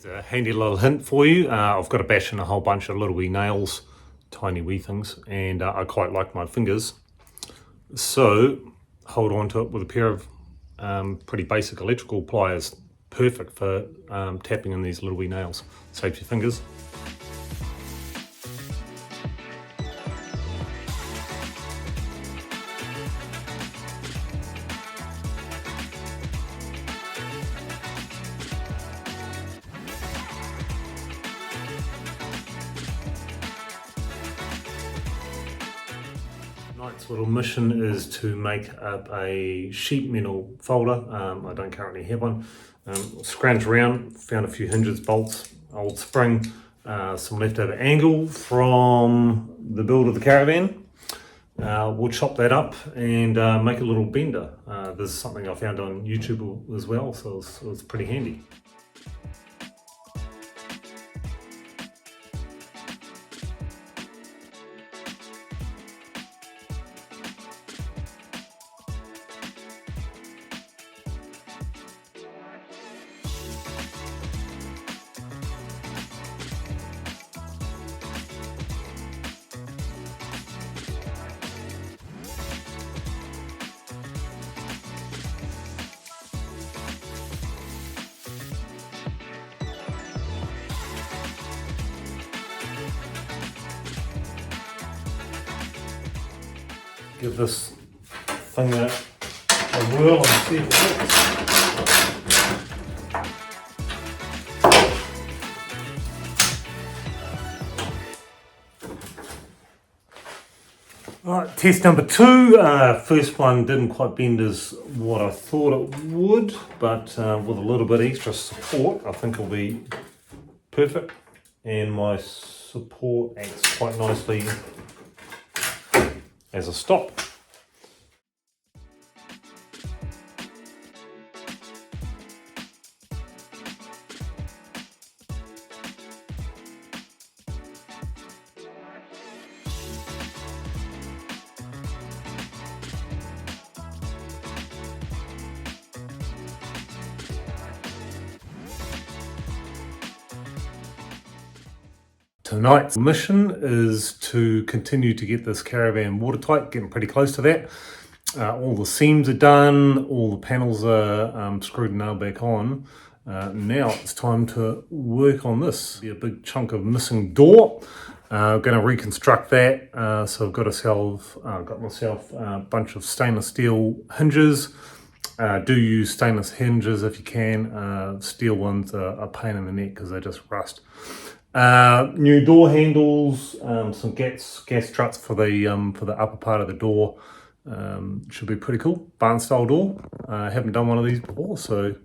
Here's a handy little hint for you. I've got to bash in a whole bunch of little wee nails, tiny wee things, and I quite like my fingers. So hold on to it with a pair of pretty basic electrical pliers. Perfect for tapping in these little wee nails. Saves your fingers. Tonight's little mission is to make up a sheet metal folder. I don't currently have one. Scrounged around, found a few hinges, bolts, old spring, some leftover angle from the build of the Caravan. We'll chop that up and make a little bender. This is something I found on YouTube as well, so it's pretty handy. Give this thing a whirl and see if it works. Alright, test number 2. First one didn't quite bend as what I thought it would, but with a little bit extra support I think it'll be perfect, and my support acts quite nicely as a stop. Tonight's mission is to continue to get this Caravan watertight, getting pretty close to that. All the seams are done, all the panels are screwed and nailed back on. Now it's time to work on this. Be a big chunk of missing door. I'm going to reconstruct that. So I've got myself a bunch of stainless steel hinges. Do use stainless hinges if you can. Steel ones are a pain in the neck because they just rust. New door handles, some gas struts for the upper part of the door. Should be pretty cool. Barn style door. Haven't done one of these before, so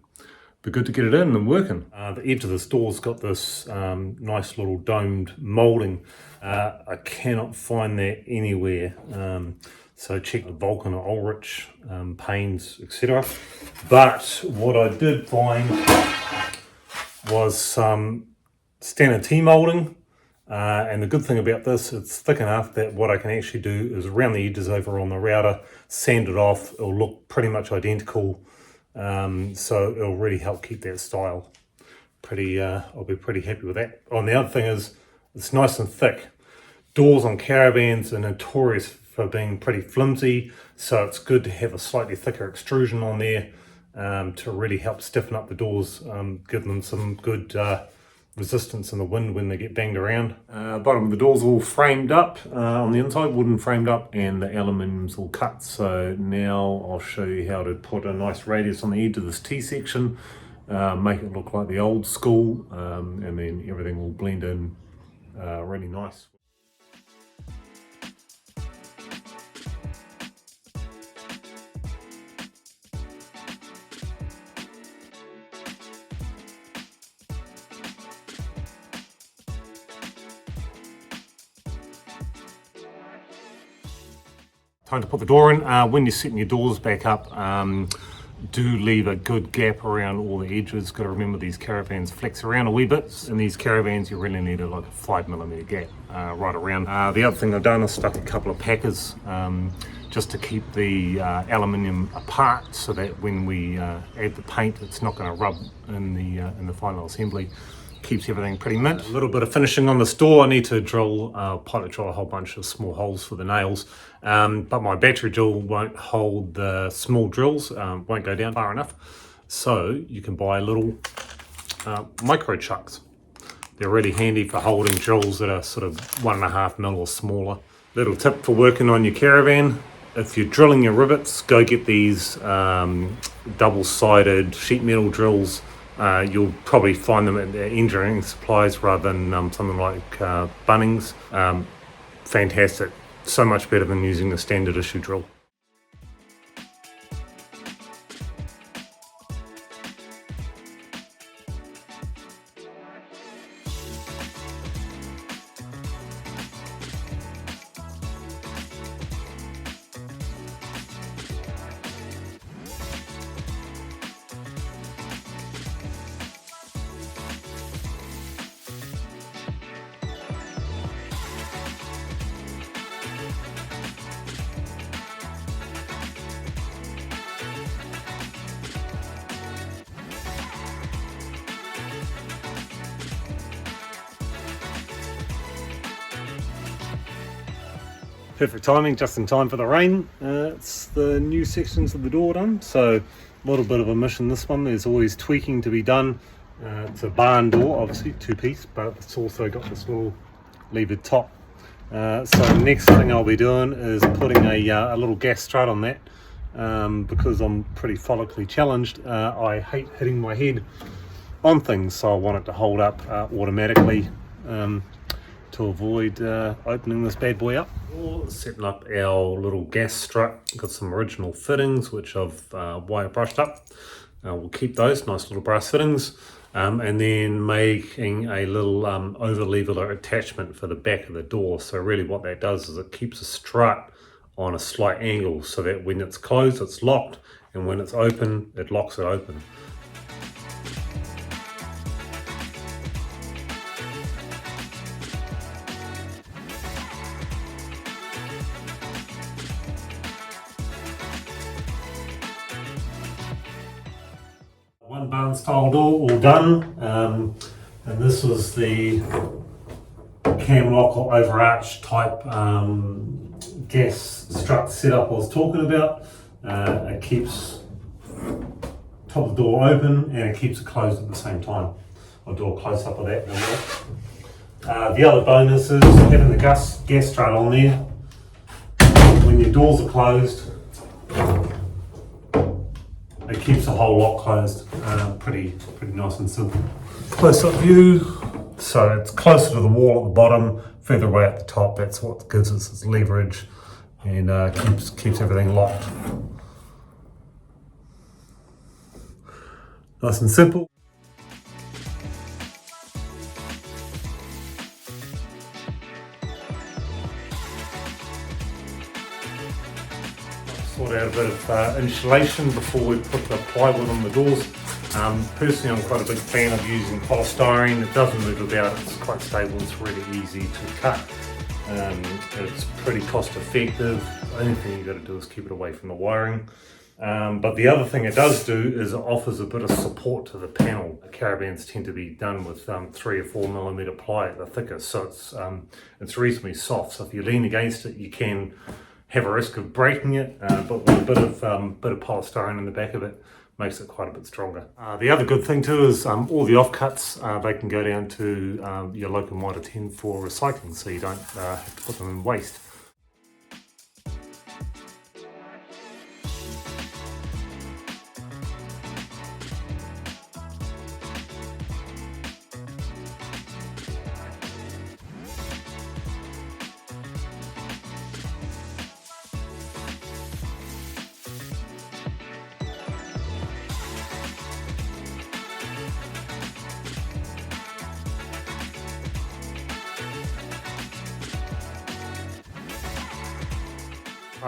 be good to get it in and working. The edge of this door's got this nice little domed moulding. I cannot find that anywhere. So check the Vulcan or Ulrich panes, etc. But what I did find was some standard T-moulding, and the good thing about this, it's thick enough that what I can actually do is round the edges over on the router, sand it off. It'll look pretty much identical, so it'll really help keep that style. I'll be pretty happy with that. Oh, and the other thing is it's nice and thick. Doors on Caravans are notorious for being pretty flimsy, so it's good to have a slightly thicker extrusion on there to really help stiffen up the doors, give them some good resistance in the wind when they get banged around. Bottom of the door's all framed up on the inside, wooden framed up, and the aluminium's all cut. So now I'll show you how to put a nice radius on the edge of this T-section, make it look like the old school, and then everything will blend in really nice. Time to put the door in. When you're setting your doors back up, do leave a good gap around all the edges. Got to remember these Caravans flex around a wee bit. In these Caravans you really need like a 5mm gap right around. The other thing I've done is stuck a couple of packers just to keep the aluminium apart, so that when we add the paint it's not going to rub in the final assembly. keeps everything pretty mint. A little bit of finishing on this door. I need to pilot drill a whole bunch of small holes for the nails, but my battery drill won't hold the small drills, won't go down far enough. So you can buy little micro chucks. They're really handy for holding drills that are sort of 1.5 mil or smaller. Little tip for working on your Caravan: if you're drilling your rivets, go get these double-sided sheet metal drills. You'll probably find them at the engineering supplies rather than something like Bunnings. Fantastic, so much better than using a standard issue drill. Perfect timing, just in time for the rain. It's the new sections of the door done, so a little bit of a mission this one. There's always tweaking to be done. It's a barn door, obviously two-piece, but it's also got this little levered top. So next thing I'll be doing is putting a little gas strut on that, because I'm pretty follically challenged. I hate hitting my head on things, so I want it to hold up automatically to avoid opening this bad boy up. Setting up our little gas strut. Got some original fittings which I've wire brushed up. We'll keep those nice little brass fittings, and then making a little over leveler attachment for the back of the door. So really what that does is it keeps the strut on a slight angle so that when it's closed it's locked, and when it's open it locks it open. One barn style door all done, and this was the cam lock or overarch type gas strut setup I was talking about. It keeps top of the door open and it keeps it closed at the same time. I'll do a close up of that in a minute. The other bonus is having the gas strut on there. When your doors are closed, it keeps the whole lot closed. Pretty nice and simple. Close-up view. So it's closer to the wall at the bottom, further away at the top. That's what gives us its leverage and keeps everything locked. Nice and simple. Sort out a bit of insulation before we put the plywood on the doors. Personally, I'm quite a big fan of using polystyrene. It doesn't move about, it's quite stable, it's really easy to cut. It's pretty cost effective. The only thing you've got to do is keep it away from the wiring. But the other thing it does do is it offers a bit of support to the panel. Caravans tend to be done with 3 or 4 millimeter ply at the thickest, so it's reasonably soft. So if you lean against it, you can have a risk of breaking it, but with a bit of polystyrene in the back of it makes it quite a bit stronger. The other good thing too is all the offcuts, they can go down to your local Mitre 10 for recycling, so you don't have to put them in waste.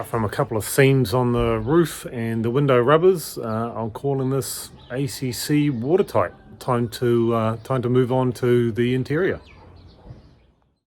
From a couple of seams on the roof and the window rubbers, I'm calling this ACC watertight. Time to move on to the interior.